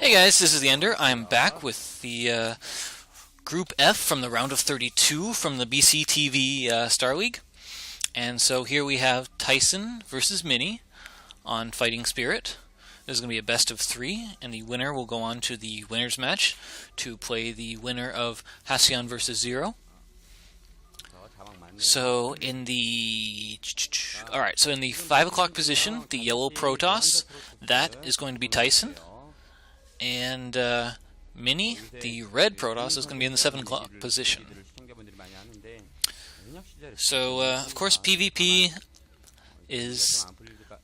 Hey guys, this is TheEnder. I'm back with the Group F from the round of 32 from the BCTV Starleague. And so here we have Tyson versus Minnie on Fighting Spirit. This is going to be a best of 3, and the winner will go on to the winners match to play the winner of Halcyon versus Zero. So in the 5 o'clock position, the yellow Protoss, that is going to be Tyson. And Minnie, the red Protoss, is going to be in the 7 o'clock position. So, of course, PvP is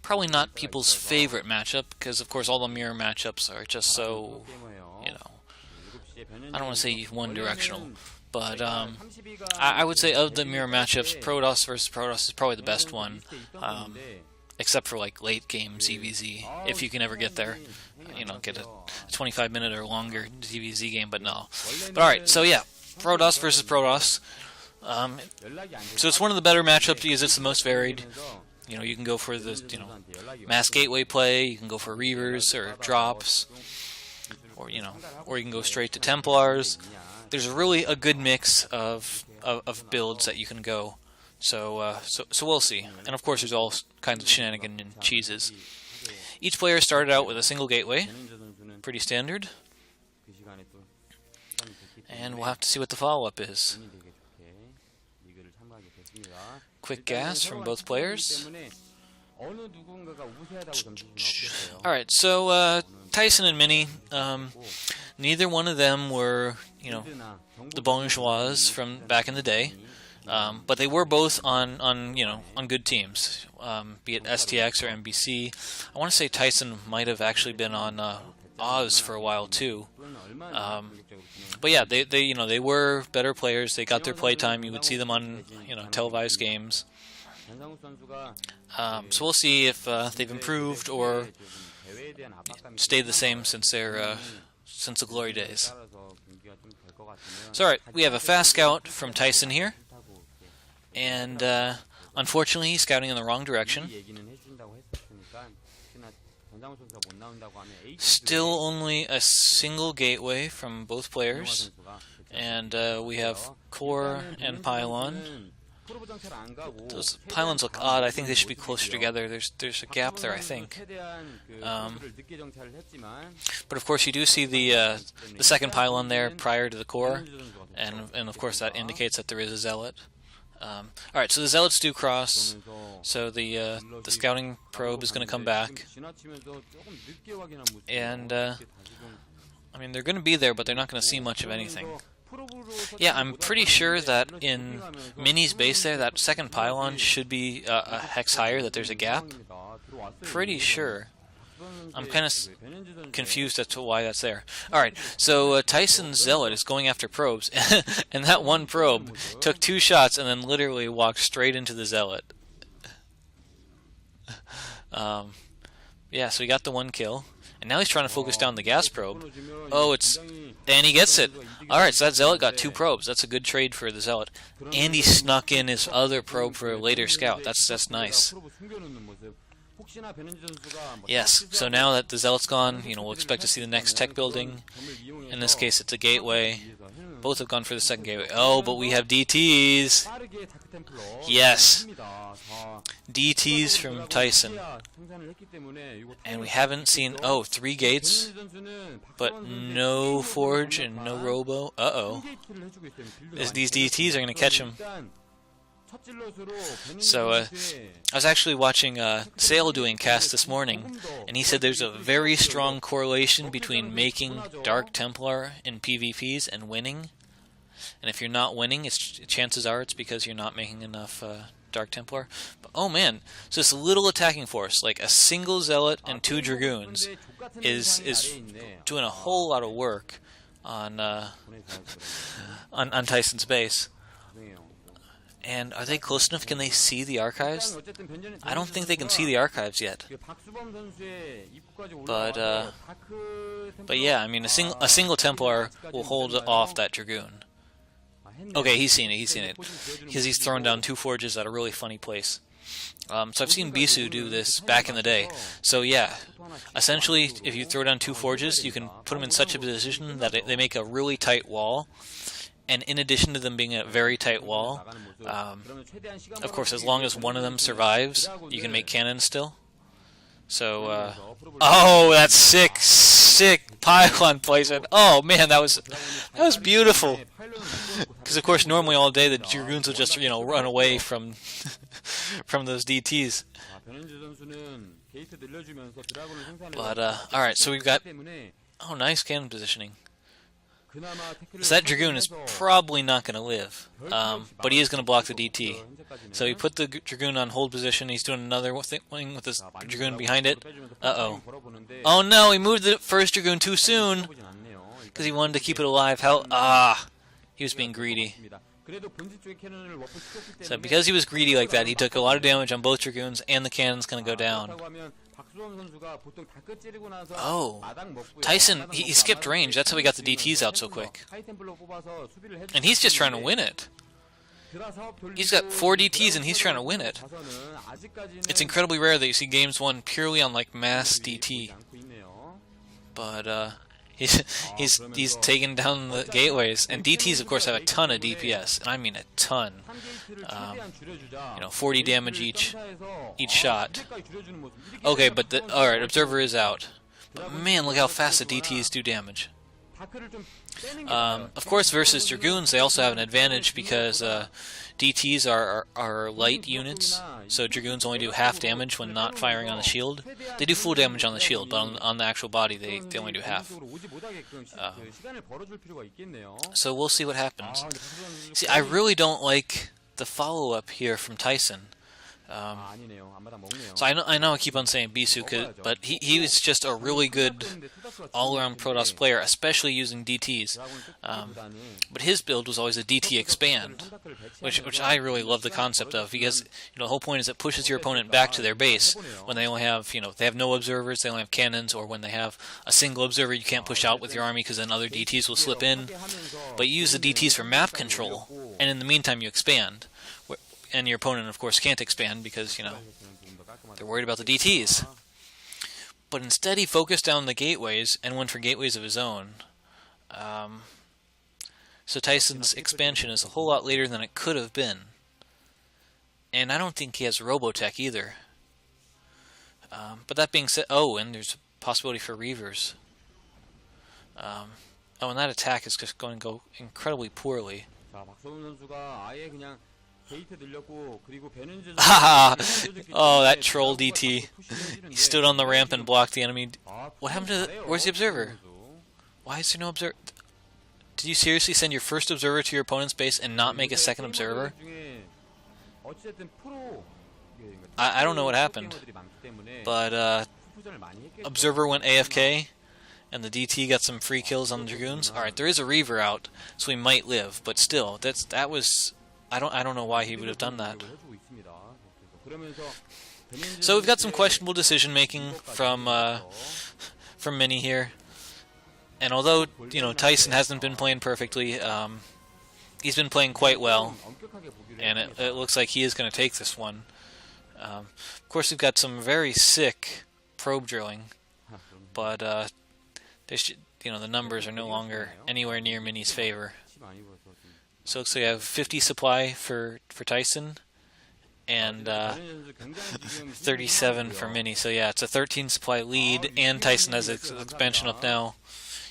probably not people's favorite matchup, because, of course, all the mirror matchups are just so, you know, I don't want to say one-directional, but I would say of the mirror matchups, Protoss versus Protoss is probably the best one, except for, like, late-game ZVZ, if you can ever get there. You know, get a 25-minute or longer ZVZ game, but no. But alright, so yeah, Protoss versus Protoss. So it's one of the better matchups because it's the most varied. You know, you can go for the, mass gateway play, you can go for Reavers or drops, or, or you can go straight to Templars. There's really a good mix of builds that you can go. So we'll see. And of course there's all kinds of shenanigans and cheeses. Each player started out with a single gateway, pretty standard, and we'll have to see what the follow-up is. Quick gas from both players. Alright, so Tyson and Minnie, neither one of them were, the bourgeois from back in the day. But they were both on good teams, be it STX or MBC. I want to say Tyson might have actually been on Oz for a while too. But yeah, they were better players. They got their playtime. You would see them on televised games. So we'll see if they've improved or stayed the same since the glory days. So alright, we have a fast scout from Tyson here. And unfortunately, he's scouting in the wrong direction. Still only a single gateway from both players. And we have core and pylon. Those pylons look odd. I think they should be closer together. There's a gap there, I think. But of course, you do see the second pylon there prior to the core, and of course that indicates that there is a zealot. Alright, so the zealots do cross, so the scouting probe is going to come back, and I mean, they're going to be there, but they're not going to see much of anything. Yeah, I'm pretty sure that in Minnie's base there, that second pylon should be a hex higher, that there's a gap. Pretty sure. I'm kind of confused as to why that's there. Alright, so Tyson's Zealot is going after probes, and that one probe took 2 shots and then literally walked straight into the Zealot. Yeah, so he got the 1 kill, and now he's trying to focus down the gas probe. Oh, and he gets it! Alright, so that Zealot got 2 probes. That's a good trade for the Zealot. And he snuck in his other probe for a later scout. That's nice. Yes, so now that the Zealot's gone, we'll expect to see the next tech building. In this case, it's a gateway. Both have gone for the second gateway. Oh, but we have DTs! Yes! DTs from Tyson. And we haven't seen... Oh, 3 gates, but no Forge and no Robo. Uh-oh. These DTs are going to catch him. So, I was actually watching Sale doing cast this morning, and he said there's a very strong correlation between making Dark Templar in PvPs and winning. And if you're not winning, chances are it's because you're not making enough Dark Templar. But, oh man, so this little attacking force, like a single Zealot and 2 Dragoons, is doing a whole lot of work on Tyson's base. And are they close enough? Can they see the archives? I don't think they can see the archives yet. But yeah, I mean, a single Templar will hold off that Dragoon. Okay, he's seen it, because he's thrown down 2 forges at a really funny place. So I've seen Bisu do this back in the day. So yeah, essentially, if you throw down 2 forges, you can put them in such a position that they make a really tight wall. And in addition to them being a very tight wall, of course, as long as one of them survives, you can make cannons still. So, oh, that's sick pylon placement. Oh man, that was beautiful. Because of course, normally all day the Dragoons will just run away from from those DTs. But all right, so we've got nice cannon positioning. So that Dragoon is probably not going to live, but he is going to block the DT. So he put the Dragoon on hold position. He's doing another thing with this Dragoon behind it. Uh-oh. Oh no, he moved the first Dragoon too soon because he wanted to keep it alive. He was being greedy. So because he was greedy like that, he took a lot of damage on both Dragoons, and the cannon's going to go down. Oh, Tyson, he skipped range. That's how he got the DTs out so quick. And he's just trying to win it. He's got 4 DTs and he's trying to win it. It's incredibly rare that you see games won purely on like mass DT. But he's taken down the gateways, and DTs of course have a ton of DPS, and I mean a ton. 40 damage each shot. Okay, but alright, Observer is out. But man, look how fast the DTs do damage. Of course, versus Dragoons, they also have an advantage because DTs are light units, so Dragoons only do half damage when not firing on the shield. They do full damage on the shield, but on the actual body, they only do half. So we'll see what happens. See, I really don't like the follow-up here from Tyson. So I know I keep on saying Bisu, but he was just a really good all-around Protoss player, especially using DTs. But his build was always a DT expand, which I really love the concept of, because the whole point is it pushes your opponent back to their base when they only have they have no observers, they only have cannons, or when they have a single observer you can't push out with your army because then other DTs will slip in. But you use the DTs for map control, and in the meantime you expand. And your opponent, of course, can't expand because, they're worried about the DTs. But instead he focused down the gateways and went for gateways of his own. So Tyson's expansion is a whole lot later than it could have been. And I don't think he has Robotech either. But that being said, and there's a possibility for Reavers. And that attack is just going to go incredibly poorly. Oh, that troll DT. He stood on the ramp and blocked the enemy. What happened to where's the observer? Why is there no observer? Did you seriously send your first observer to your opponent's base and not make a second observer? I don't know what happened. But observer went AFK and the DT got some free kills on the Dragoons. Alright, there is a Reaver out, so he might live, but still, that was I don't know why he would have done that. So we've got some questionable decision making from Mini here, and although Tyson hasn't been playing perfectly, he's been playing quite well, and it looks like he is going to take this one. Of course, we've got some very sick probe drilling, but the numbers are no longer anywhere near Mini's favor. So it looks like I have 50 supply for Tyson, and 37 for Mini. So yeah, it's a 13 supply lead, and Tyson has its expansion up now.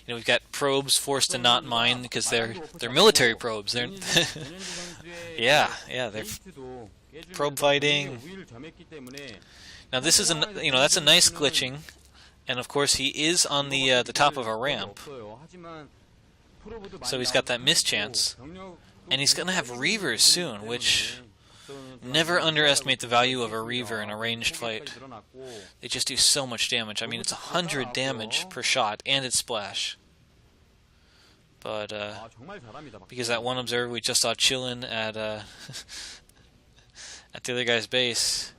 We've got probes forced to not mine because they're military probes. They're they're probe fighting. Now this is that's a nice glitching, and of course he is on the top of a ramp. So he's got that mischance. And he's going to have Reavers soon, which never underestimate the value of a Reaver in a ranged fight. They just do so much damage. I mean, it's 100 damage per shot, and it's splash. But, because that one observer we just saw chillin' at the other guy's base,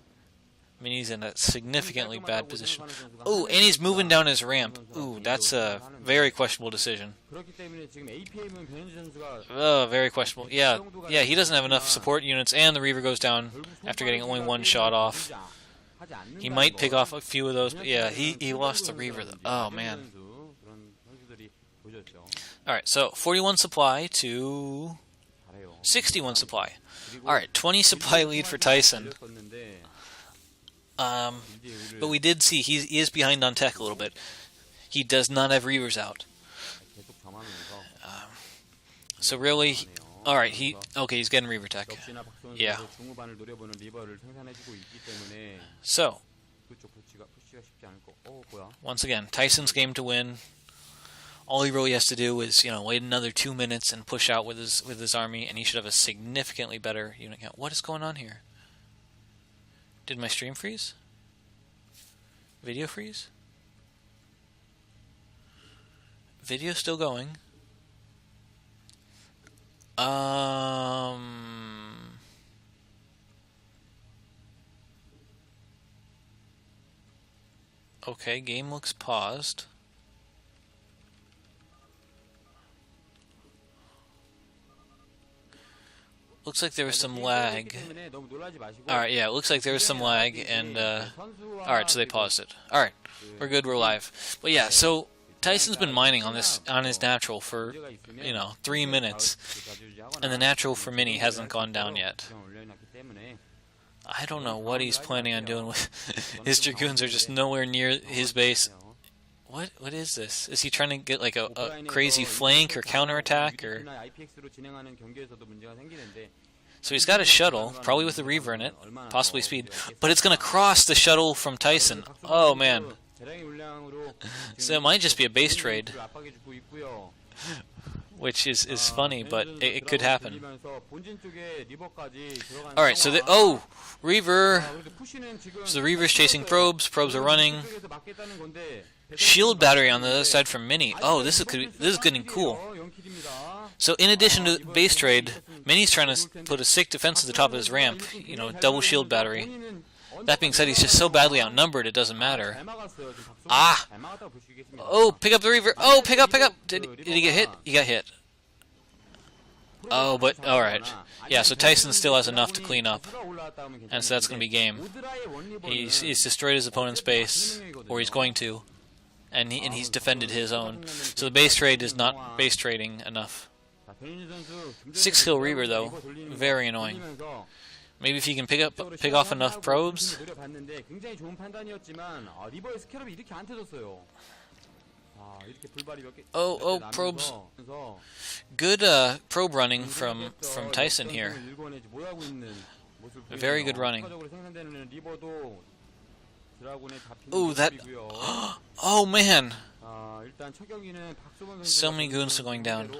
I mean, he's in a significantly bad position. Oh, and he's moving down his ramp. Ooh, that's a very questionable decision. Oh, very questionable. Yeah, he doesn't have enough support units, and the Reaver goes down after getting only one shot off. He might pick off a few of those, but yeah, he lost the Reaver. Oh, man. Alright, so 41 supply to 61 supply. Alright, 20 supply lead for Tyson. But we did see he is behind on tech a little bit. He does not have Reavers out. So really, alright, he's getting Reaver tech. Yeah. So, once again, Tyson's game to win. All he really has to do is, wait another 2 minutes and push out with his army, and he should have a significantly better unit count. What is going on here? Did my stream freeze? Video freeze? Video still going. Okay, game looks paused. Looks like there was some lag. Alright, yeah, it looks like there was some lag, and, alright, so they paused it. Alright, we're good, we're live. But yeah, so, Tyson's been mining on his natural for, 3 minutes, and the natural for mini hasn't gone down yet. I don't know what he's planning on doing with his Dragoons are just nowhere near his base. What is this? Is he trying to get like a crazy flank or counterattack or? So he's got a shuttle, probably with a Reaver in it, possibly speed, but it's going to cross the shuttle from Tyson. Oh man. So it might just be a base trade, which is funny, but it could happen. Alright, so Reaver. So the Reaver's chasing probes. Probes are running. Shield battery on the other side from Mini. Oh, this is getting cool. So in addition to base trade, Mini's trying to put a sick defense at the top of his ramp. Double shield battery. That being said, he's just so badly outnumbered it doesn't matter. Ah! Oh, pick up the Reaver. Oh, pick up. Did he get hit? He got hit. Oh, but alright. Yeah, so Tyson still has enough to clean up. And so that's going to be game. He's destroyed his opponent's base, or he's going to. And he's defended his own. So the base trade is not base trading enough. 6-kill Reaver, though. Very annoying. Maybe if he can pick off enough probes. Oh, probes. Good probe running from Tyson here. Very good running. Oh, that... Oh, man! So many goons are going down.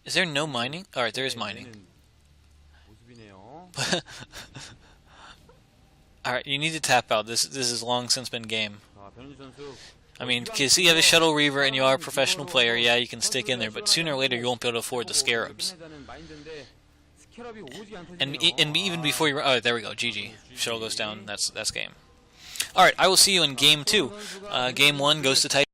Is there no mining? Alright, there is mining. Alright, you need to tap out. This has long since been game. I mean, because you have a shuttle Reaver and you are a professional player, yeah, you can stick in there, but sooner or later you won't be able to afford the Scarabs. And even before you... Oh, there we go, GG. Shuttle goes down, that's game. Alright, I will see you in Game 2. Game 1 goes to Tyson.